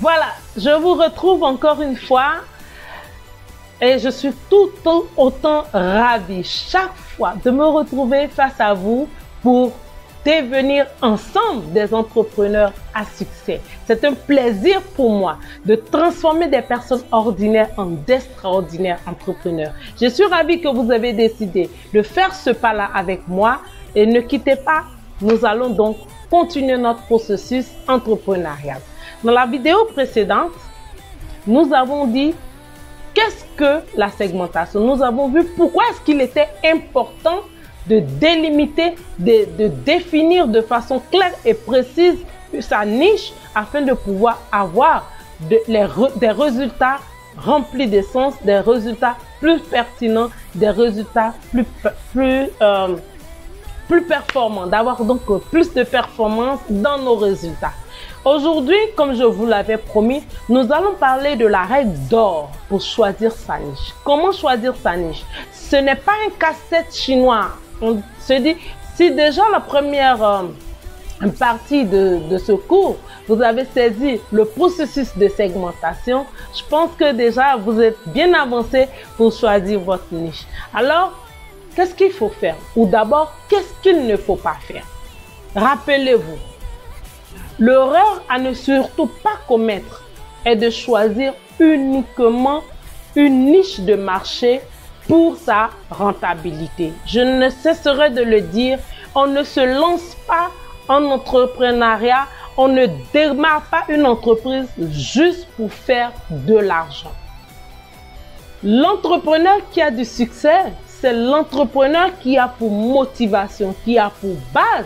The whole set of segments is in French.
Voilà, je vous retrouve encore une fois et je suis tout autant ravie chaque fois de me retrouver face à vous pour devenir ensemble des entrepreneurs à succès. C'est un plaisir pour moi de transformer des personnes ordinaires en d'extraordinaires entrepreneurs. Je suis ravie que vous avez décidé de faire ce pas-là avec moi et ne quittez pas, nous allons donc continuer notre processus entrepreneurial. Dans la vidéo précédente, nous avons dit qu'est-ce que la segmentation. Nous avons vu pourquoi est-ce qu'il était important de délimiter, de définir de façon claire et précise sa niche afin de pouvoir avoir des résultats remplis de sens, des résultats plus pertinents, des résultats plus performants, d'avoir donc plus de performance dans nos résultats. Aujourd'hui, comme je vous l'avais promis, nous allons parler de la règle d'or pour choisir sa niche. Comment choisir sa niche? Ce n'est pas un casse-tête chinois. On se dit, si déjà la première partie de ce cours, vous avez saisi le processus de segmentation, je pense que déjà vous êtes bien avancé pour choisir votre niche. Alors, qu'est-ce qu'il faut faire? Ou d'abord, qu'est-ce qu'il ne faut pas faire? Rappelez-vous, l'erreur à ne surtout pas commettre est de choisir uniquement une niche de marché pour sa rentabilité. Je ne cesserai de le dire, on ne se lance pas en entrepreneuriat, on ne démarre pas une entreprise juste pour faire de l'argent. L'entrepreneur qui a du succès, c'est l'entrepreneur qui a pour motivation, qui a pour base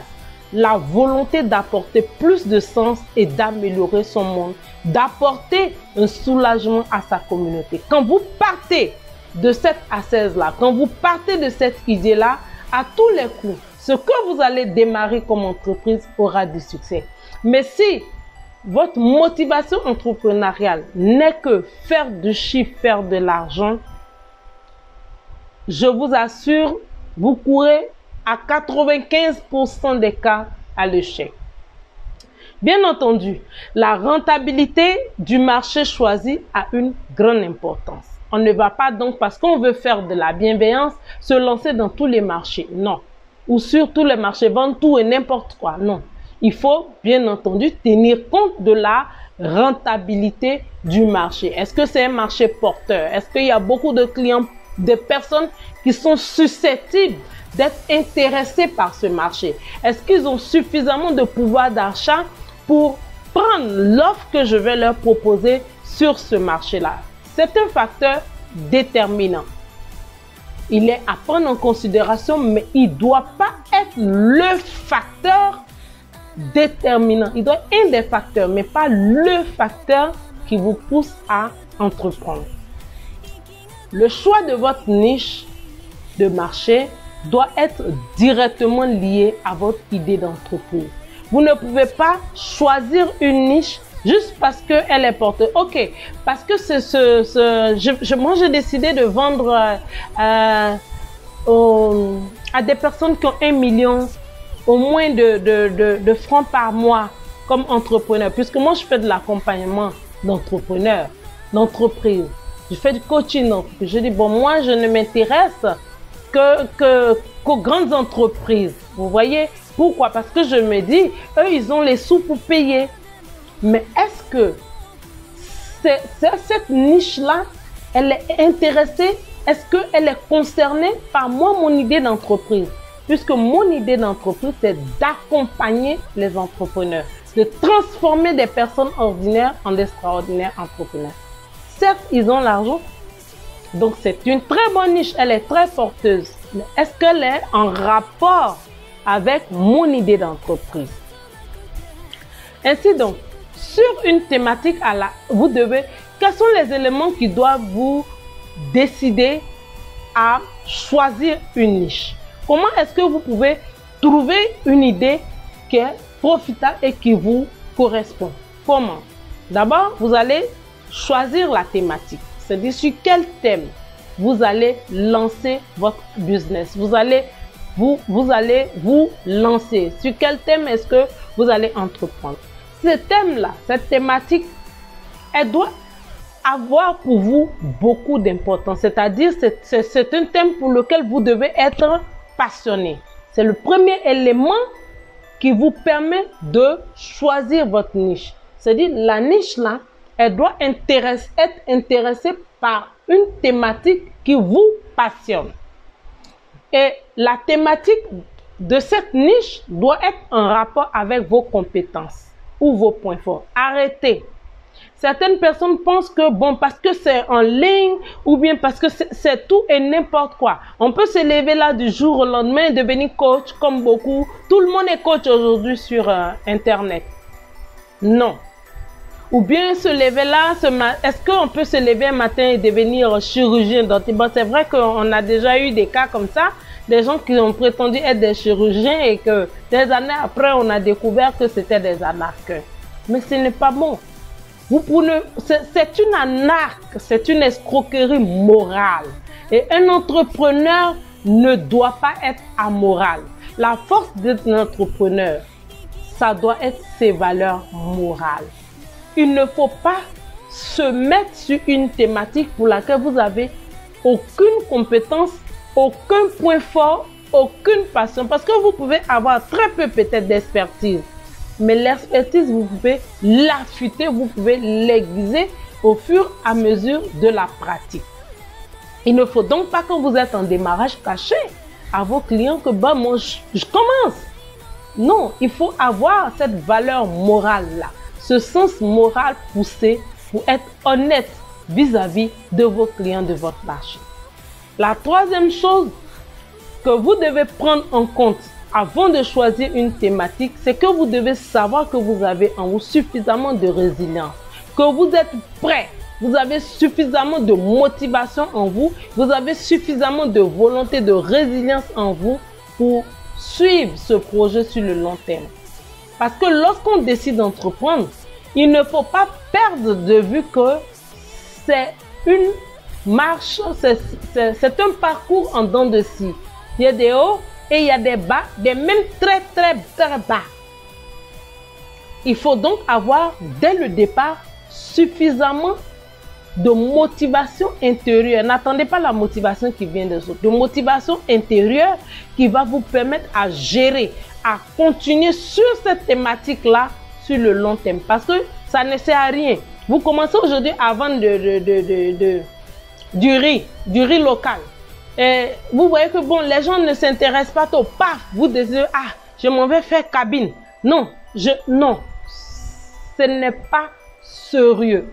la volonté d'apporter plus de sens et d'améliorer son monde, d'apporter un soulagement à sa communauté. Quand vous partez de cette assise-là, quand vous partez de cette idée-là, à tous les coups, ce que vous allez démarrer comme entreprise aura du succès. Mais si votre motivation entrepreneuriale n'est que faire du chiffre, faire de l'argent, je vous assure, vous courez à 95% des cas à l'échec. Bien entendu, la rentabilité du marché choisi a une grande importance. On ne va pas donc, parce qu'on veut faire de la bienveillance, se lancer dans tous les marchés. Non. Ou sur tous les marchés, vendre tout et n'importe quoi. Non. Il faut, bien entendu, tenir compte de la rentabilité du marché. Est-ce que c'est un marché porteur? Est-ce qu'il y a beaucoup de clients, de personnes qui sont susceptibles d'être intéressés par ce marché? Est-ce qu'ils ont suffisamment de pouvoir d'achat pour prendre l'offre que je vais leur proposer sur ce marché-là? C'est un facteur déterminant. Il est à prendre en considération, mais il ne doit pas être le facteur déterminant. Il doit être un des facteurs, mais pas le facteur qui vous pousse à entreprendre. Le choix de votre niche de marché doit être directement lié à votre idée d'entreprise. Vous ne pouvez pas choisir une niche juste parce qu'elle est porteuse. Ok, parce que moi j'ai décidé de vendre à des personnes qui ont 1 million au moins de francs par mois comme entrepreneur. Puisque moi je fais de l'accompagnement d'entrepreneurs, d'entreprises. Je fais du coaching. Donc je dis, bon, moi je ne m'intéresse qu'aux grandes entreprises. Vous voyez? Pourquoi? Parce que je me dis, eux, ils ont les sous pour payer. Mais est-ce que cette niche-là, elle est intéressée? Est-ce qu'elle est concernée par moi, mon idée d'entreprise? Puisque mon idée d'entreprise, c'est d'accompagner les entrepreneurs, de transformer des personnes ordinaires en d'extraordinaires entrepreneurs. Certes, ils ont l'argent, donc c'est une très bonne niche, elle est très porteuse. Mais est-ce qu'elle est en rapport avec mon idée d'entreprise? Ainsi donc, sur une thématique quels sont les éléments qui doivent vous décider à choisir une niche? Comment est-ce que vous pouvez trouver une idée qui est profitable et qui vous correspond? Comment? D'abord, vous allez choisir la thématique. C'est-à-dire sur quel thème vous allez lancer votre business. Vous allez vous lancer. Sur quel thème est-ce que vous allez entreprendre? Ce thème-là, cette thématique elle doit avoir pour vous beaucoup d'importance. C'est-à-dire, c'est un thème pour lequel vous devez être passionné. C'est le premier élément qui vous permet de choisir votre niche. C'est-à-dire, la niche là, elle doit être intéressée par une thématique qui vous passionne. Et la thématique de cette niche doit être en rapport avec vos compétences ou vos points forts. Arrêtez. Certaines personnes pensent que, bon, parce que c'est en ligne ou bien parce que c'est tout et n'importe quoi. On peut se lever là du jour au lendemain et devenir coach comme beaucoup. Tout le monde est coach aujourd'hui sur Internet. Non. Ou bien se lever là, est-ce qu'on peut se lever un matin et devenir chirurgien dentiste? Bon, c'est vrai qu'on a déjà eu des cas comme ça, des gens qui ont prétendu être des chirurgiens et que des années après, on a découvert que c'était des arnaqueurs. Mais ce n'est pas bon. C'est une arnaque, c'est une escroquerie morale. Et un entrepreneur ne doit pas être amoral. La force d'un entrepreneur, ça doit être ses valeurs morales. Il ne faut pas se mettre sur une thématique pour laquelle vous n'avez aucune compétence, aucun point fort, aucune passion. Parce que vous pouvez avoir très peu peut-être d'expertise. Mais l'expertise, vous pouvez l'affûter, vous pouvez l'aiguiser au fur et à mesure de la pratique. Il ne faut donc pas, quand vous êtes en démarrage, cacher à vos clients que bah, moi, je commence. Non, il faut avoir cette valeur morale-là, ce sens moral poussé pour être honnête vis-à-vis de vos clients, de votre marché. La troisième chose que vous devez prendre en compte avant de choisir une thématique, c'est que vous devez savoir que vous avez en vous suffisamment de résilience, que vous êtes prêt, vous avez suffisamment de motivation en vous, vous avez suffisamment de volonté, de résilience en vous pour suivre ce projet sur le long terme. Parce que lorsqu'on décide d'entreprendre, il ne faut pas perdre de vue que c'est une marche, c'est un parcours en dents de scie. Il y a des hauts et il y a des bas, des même très bas. Il faut donc avoir dès le départ suffisamment de motivation intérieure. N'attendez pas la motivation qui vient des autres. De motivation intérieure qui va vous permettre à gérer, à continuer sur cette thématique-là sur le long terme. Parce que ça ne sert à rien. Vous commencez aujourd'hui à vendre du riz local. Et vous voyez que bon, les gens ne s'intéressent pas trop. Paf, vous décidez, ah, je m'en vais faire cabine. Non, non, ce n'est pas sérieux.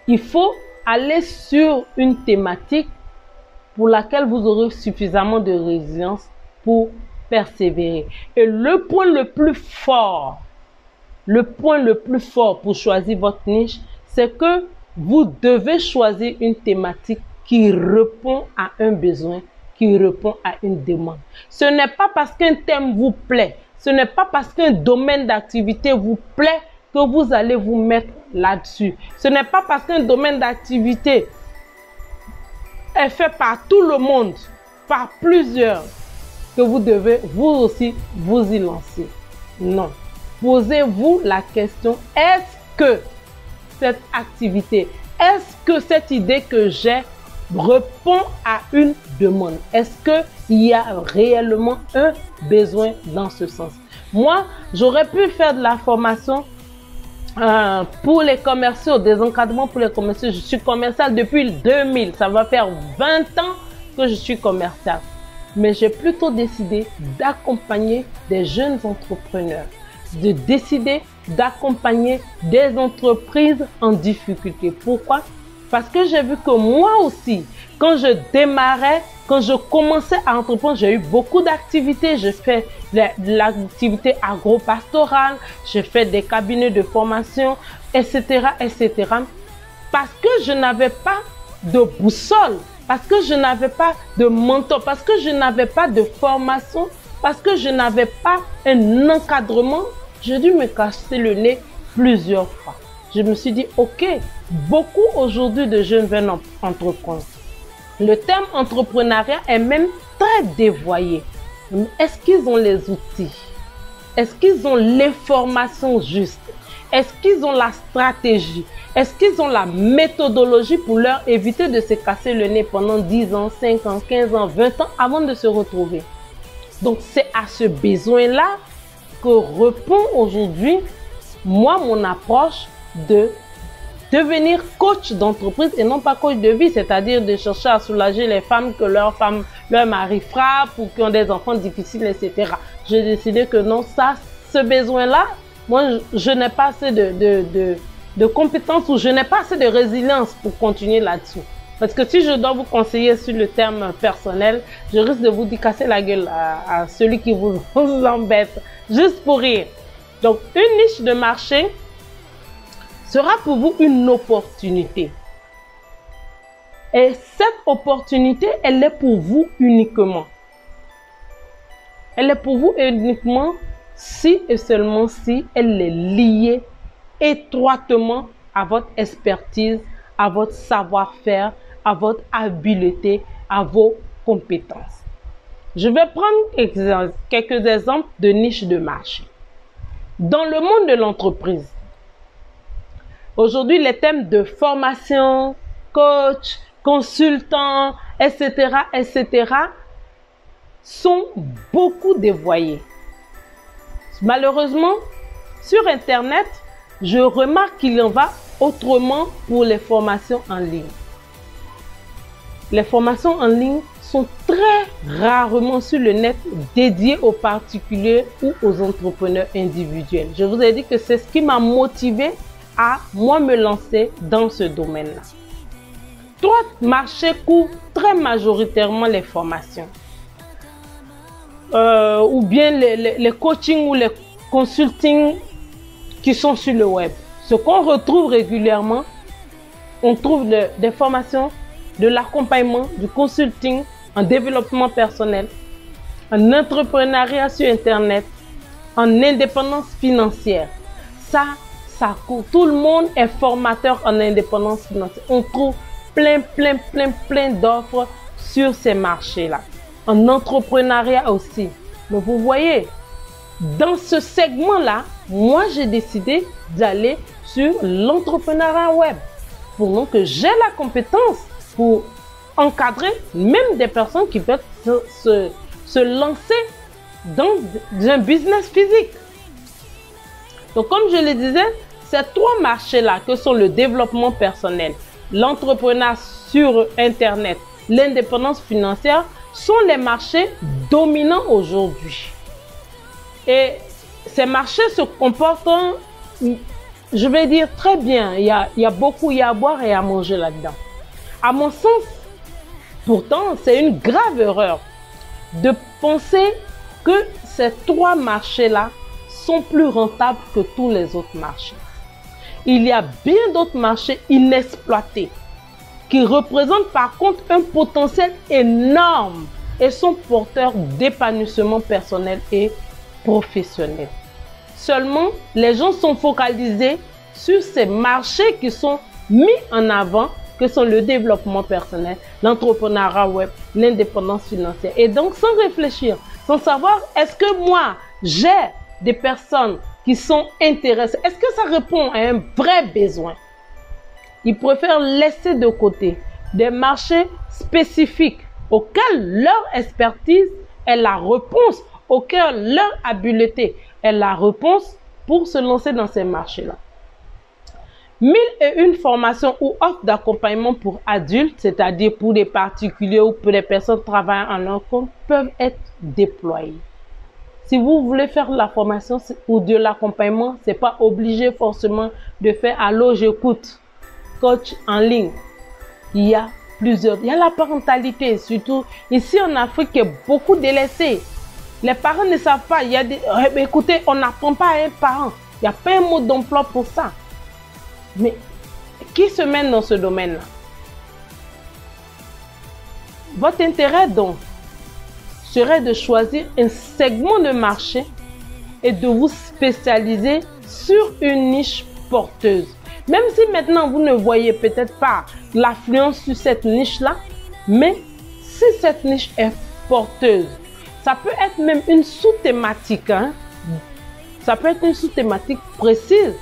Il faut aller sur une thématique pour laquelle vous aurez suffisamment de résilience pour persévérer. Et le point le plus fort pour choisir votre niche, c'est que vous devez choisir une thématique qui répond à un besoin, qui répond à une demande. Ce n'est pas parce qu'un thème vous plaît, ce n'est pas parce qu'un domaine d'activité vous plaît que vous allez vous mettre là-dessus. Ce n'est pas parce qu'un domaine d'activité est fait par tout le monde, par plusieurs, que vous devez vous aussi vous y lancer. Non. Posez-vous la question, est-ce que cette activité, est-ce que cette idée que j'ai répond à une demande? Est-ce qu'il y a réellement un besoin dans ce sens? Moi, j'aurais pu faire de la formation pour les commerciaux, des encadrements pour les commerciaux. Je suis commercial depuis 2000. Ça va faire 20 ans que je suis commercial. Mais j'ai plutôt décidé d'accompagner des jeunes entrepreneurs, de décider d'accompagner des entreprises en difficulté. Pourquoi? Parce que j'ai vu que moi aussi, quand je démarrais, quand je commençais à entreprendre, j'ai eu beaucoup d'activités. J'ai fait de l'activité agro-pastorale, j'ai fait des cabinets de formation, etc., etc. Parce que je n'avais pas de boussole, parce que je n'avais pas de mentor, parce que je n'avais pas de formation, parce que je n'avais pas un encadrement, j'ai dû me casser le nez plusieurs fois. Je me suis dit, ok, beaucoup aujourd'hui de jeunes veulent entreprendre. Le terme entrepreneuriat est même très dévoyé. Est-ce qu'ils ont les outils? Est-ce qu'ils ont l'information juste? Est-ce qu'ils ont la stratégie? Est-ce qu'ils ont la méthodologie pour leur éviter de se casser le nez pendant 10 ans, 5 ans, 15 ans, 20 ans avant de se retrouver? Donc, c'est à ce besoin-là que répond aujourd'hui, moi, mon approche de devenir coach d'entreprise et non pas coach de vie, c'est-à-dire de chercher à soulager les femmes que leur mari frappe ou qui ont des enfants difficiles, etc. J'ai décidé que non, ça, ce besoin-là, moi, je n'ai pas assez de compétences ou je n'ai pas assez de résilience pour continuer là-dessus. Parce que si je dois vous conseiller sur le terme personnel, je risque de vous casser la gueule à celui qui vous embête, juste pour rire. Donc, une niche de marché sera pour vous une opportunité. Et cette opportunité, elle est pour vous uniquement. Elle est pour vous uniquement si et seulement si elle est liée étroitement à votre expertise, à votre savoir-faire, à votre habileté, à vos compétences. Je vais prendre quelques exemples de niches de marché. Dans le monde de l'entreprise, aujourd'hui, les thèmes de formation, coach, consultant, etc., etc., sont beaucoup dévoyés. Malheureusement, sur Internet, je remarque qu'il en va autrement pour les formations en ligne. Les formations en ligne sont très rarement sur le net dédiées aux particuliers ou aux entrepreneurs individuels. Je vous ai dit que c'est ce qui m'a motivé à moi me lancer dans ce domaine-là. Trois marchés couvrent très majoritairement les formations. Ou bien les coachings ou les consultings qui sont sur le web. Ce qu'on retrouve régulièrement, on trouve des formations, de l'accompagnement, du consulting, en développement personnel, en entrepreneuriat sur Internet, en indépendance financière. Ça court. Tout le monde est formateur en indépendance financière. On trouve plein d'offres sur ces marchés-là. En entrepreneuriat aussi. Mais vous voyez, dans ce segment-là, moi, j'ai décidé d'aller sur l'entrepreneuriat web. Pour que j'ai la compétence pour encadrer même des personnes qui veulent se lancer dans un business physique. Donc, comme je le disais, ces trois marchés-là, que sont le développement personnel, l'entrepreneuriat sur Internet, l'indépendance financière, sont les marchés dominants aujourd'hui. Et ces marchés se comportent, je vais dire, très bien. Il y a beaucoup à boire et à manger là-dedans. À mon sens, pourtant, c'est une grave erreur de penser que ces trois marchés-là sont plus rentables que tous les autres marchés. Il y a bien d'autres marchés inexploités qui représentent par contre un potentiel énorme et sont porteurs d'épanouissement personnel et professionnel. Seulement, les gens sont focalisés sur ces marchés qui sont mis en avant, que sont le développement personnel, l'entrepreneuriat web, l'indépendance financière. Et donc, sans réfléchir, sans savoir, est-ce que moi, j'ai des personnes qui sont intéressées? Est-ce que ça répond à un vrai besoin? Ils préfèrent laisser de côté des marchés spécifiques auxquels leur expertise est la réponse, auxquels leur habileté est la réponse pour se lancer dans ces marchés-là. 1001 formations ou offres d'accompagnement pour adultes, c'est-à-dire pour des particuliers ou pour des personnes travaillant en leur compte, peuvent être déployées. Si vous voulez faire de la formation ou de l'accompagnement, ce n'est pas obligé forcément de faire « Allô, j'écoute » coach en ligne. Il y a la parentalité, surtout ici en Afrique, qui est beaucoup délaissée. Les parents ne savent pas. Écoutez, on n'apprend pas à un parent. Il n'y a pas un mode d'emploi pour ça. Mais qui se mène dans ce domaine-là? Votre intérêt donc serait de choisir un segment de marché et de vous spécialiser sur une niche porteuse. Même si maintenant vous ne voyez peut-être pas l'affluence sur cette niche-là, mais si cette niche est porteuse, ça peut être même une sous-thématique. Ça peut être une sous-thématique précise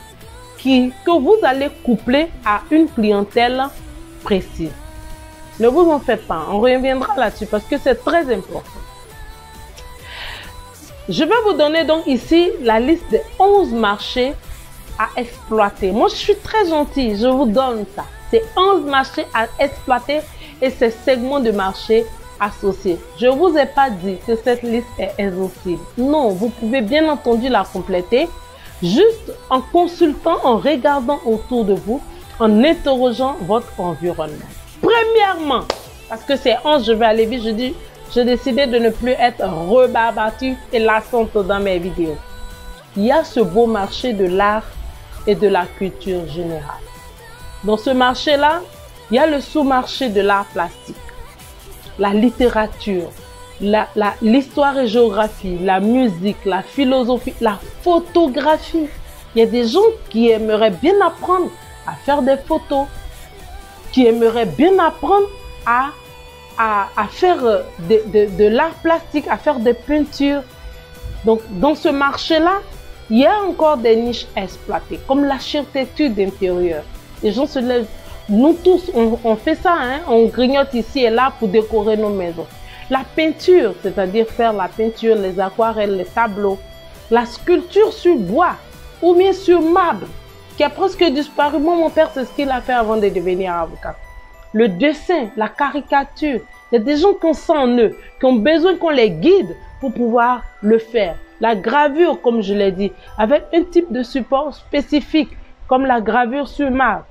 que vous allez coupler à une clientèle précise. Ne vous en faites pas, on reviendra là-dessus parce que c'est très important. Je vais vous donner donc ici la liste des 11 marchés à exploiter. Moi, je suis très gentille, je vous donne ça. C'est 11 marchés à exploiter et ces segments de marché associés. Je ne vous ai pas dit que cette liste est exhaustive. Non, vous pouvez bien entendu la compléter juste en consultant, en regardant autour de vous, en interrogeant votre environnement. Premièrement, parce que c'est 11, je vais aller vite, j'ai décidé de ne plus être rebarbative et lassante dans mes vidéos. Il y a ce beau marché de l'art et de la culture générale. Dans ce marché-là, il y a le sous-marché de l'art plastique, la littérature, l'histoire et géographie, la musique, la philosophie, la photographie. Il y a des gens qui aimeraient bien apprendre à faire des photos, qui aimeraient bien apprendre à faire de l'art plastique, à faire des peintures. Donc, dans ce marché-là, il y a encore des niches à exploiter, comme l'architecture d'intérieur. Les gens se lèvent. Nous tous, on fait ça, hein? On grignote ici et là pour décorer nos maisons. La peinture, c'est-à-dire faire la peinture, les aquarelles, les tableaux. La sculpture sur bois ou bien sur marbre, qui a presque disparu. Moi, mon père, c'est ce qu'il a fait avant de devenir avocat. Le dessin, la caricature. Il y a des gens qui ont ça en eux, qui ont besoin qu'on les guide pour pouvoir le faire. La gravure, comme je l'ai dit, avec un type de support spécifique, comme la gravure sur marbre.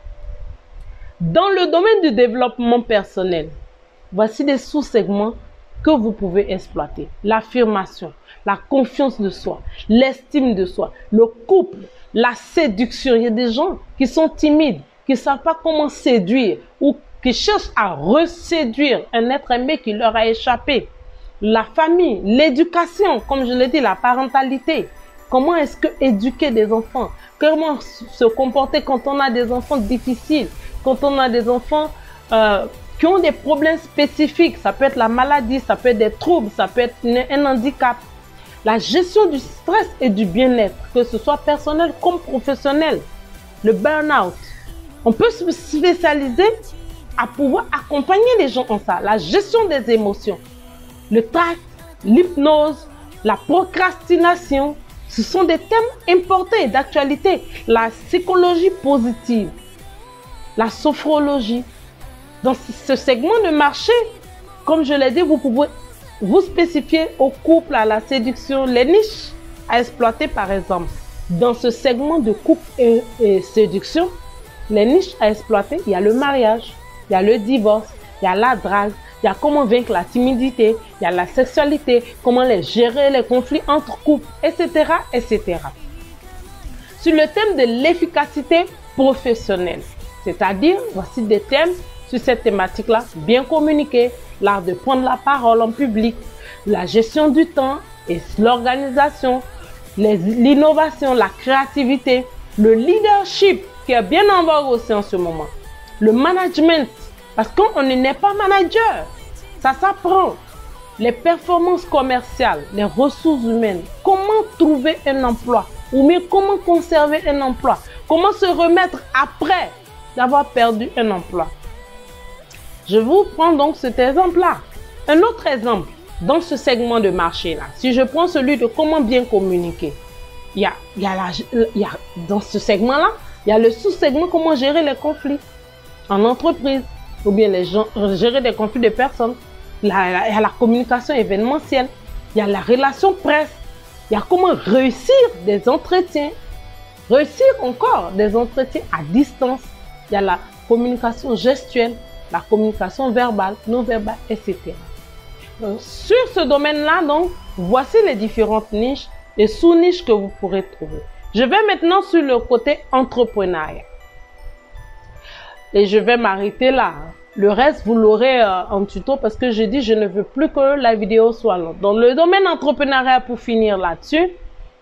Dans le domaine du développement personnel, voici des sous-segments que vous pouvez exploiter. L'affirmation, la confiance de soi, l'estime de soi, le couple, la séduction. Il y a des gens qui sont timides, qui ne savent pas comment séduire ou qui cherchent à reséduire un être aimé qui leur a échappé. La famille, l'éducation, comme je l'ai dit, la parentalité. Comment est-ce que éduquer des enfants? Comment se comporter quand on a des enfants difficiles? Quand on a des enfants qui ont des problèmes spécifiques, ça peut être la maladie, ça peut être des troubles, ça peut être un handicap. La gestion du stress et du bien-être, que ce soit personnel comme professionnel. Le burn-out. On peut se spécialiser à pouvoir accompagner les gens en ça. La gestion des émotions. Le tact, l'hypnose, la procrastination. Ce sont des thèmes importants et d'actualité. La psychologie positive. La sophrologie. Dans ce segment de marché, comme je l'ai dit, vous pouvez vous spécifier au couple, à la séduction, les niches à exploiter par exemple. Dans ce segment de couple et séduction, les niches à exploiter, il y a le mariage, il y a le divorce, il y a la drague, il y a comment vaincre la timidité, il y a la sexualité, comment gérer les conflits entre couples, etc., etc. Sur le thème de l'efficacité professionnelle, c'est-à-dire, voici des thèmes sur cette thématique-là, bien communiquer, l'art de prendre la parole en public, la gestion du temps et l'organisation, l'innovation, la créativité, le leadership qui est bien en vogue aussi en ce moment, le management, parce qu'on n'est pas manager, ça s'apprend, les performances commerciales, les ressources humaines, comment trouver un emploi ou bien comment conserver un emploi, comment se remettre après d'avoir perdu un emploi. Je vous prends donc cet exemple-là. Un autre exemple dans ce segment de marché-là, si je prends celui de comment bien communiquer, dans ce segment-là, il y a le sous-segment comment gérer les conflits en entreprise ou bien gérer des conflits de personnes. Il y a la communication événementielle, il y a la relation presse, il y a comment réussir des entretiens, réussir encore des entretiens à distance, il y a la communication gestuelle, la communication verbale, non verbale, etc. Donc, sur ce domaine-là, donc, voici les différentes niches et sous-niches que vous pourrez trouver. Je vais maintenant sur le côté entrepreneuriat. Et je vais m'arrêter là. Le reste, vous l'aurez en tuto parce que je dis, je ne veux plus que la vidéo soit longue. Dans le domaine entrepreneuriat, pour finir là-dessus,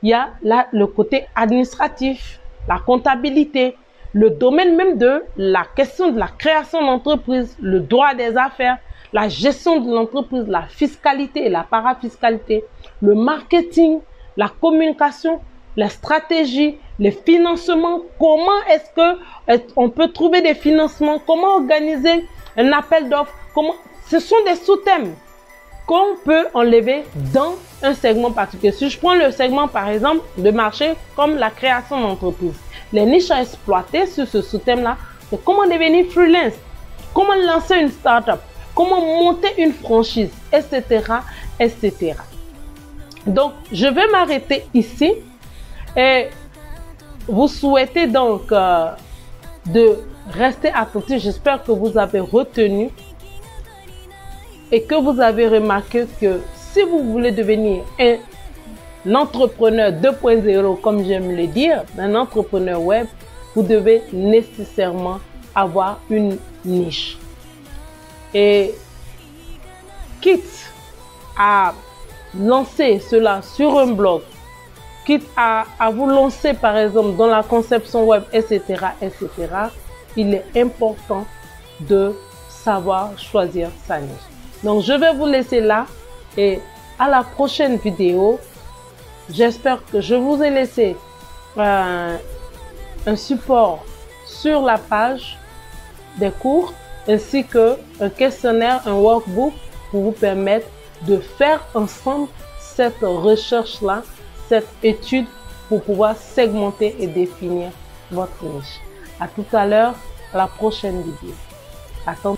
il y a là le côté administratif, la comptabilité, le domaine même de la question de la création d'entreprise, le droit des affaires, la gestion de l'entreprise, la fiscalité et la parafiscalité, le marketing, la communication, la stratégie, les financements, comment est-ce que on peut trouver des financements, comment organiser un appel d'offres, ce sont des sous-thèmes qu'on peut enlever dans un segment particulier. Si je prends le segment, par exemple, de marché comme la création d'entreprise, les niches à exploiter sur ce sous-thème-là, c'est comment devenir freelance, comment lancer une start-up, comment monter une franchise, etc., etc. Donc, je vais m'arrêter ici et vous souhaitez donc de rester attentif. J'espère que vous avez retenu et que vous avez remarqué que si vous voulez devenir un entrepreneur 2.0, comme j'aime le dire, un entrepreneur web, vous devez nécessairement avoir une niche. Et quitte à lancer cela sur un blog, quitte à vous lancer par exemple dans la conception web, etc., etc., il est important de savoir choisir sa niche. Donc, je vais vous laisser là et à la prochaine vidéo. J'espère que je vous ai laissé un support sur la page des cours ainsi que un questionnaire, un workbook pour vous permettre de faire ensemble cette recherche-là, cette étude pour pouvoir segmenter et définir votre niche. À tout à l'heure, à la prochaine vidéo. À tantôt.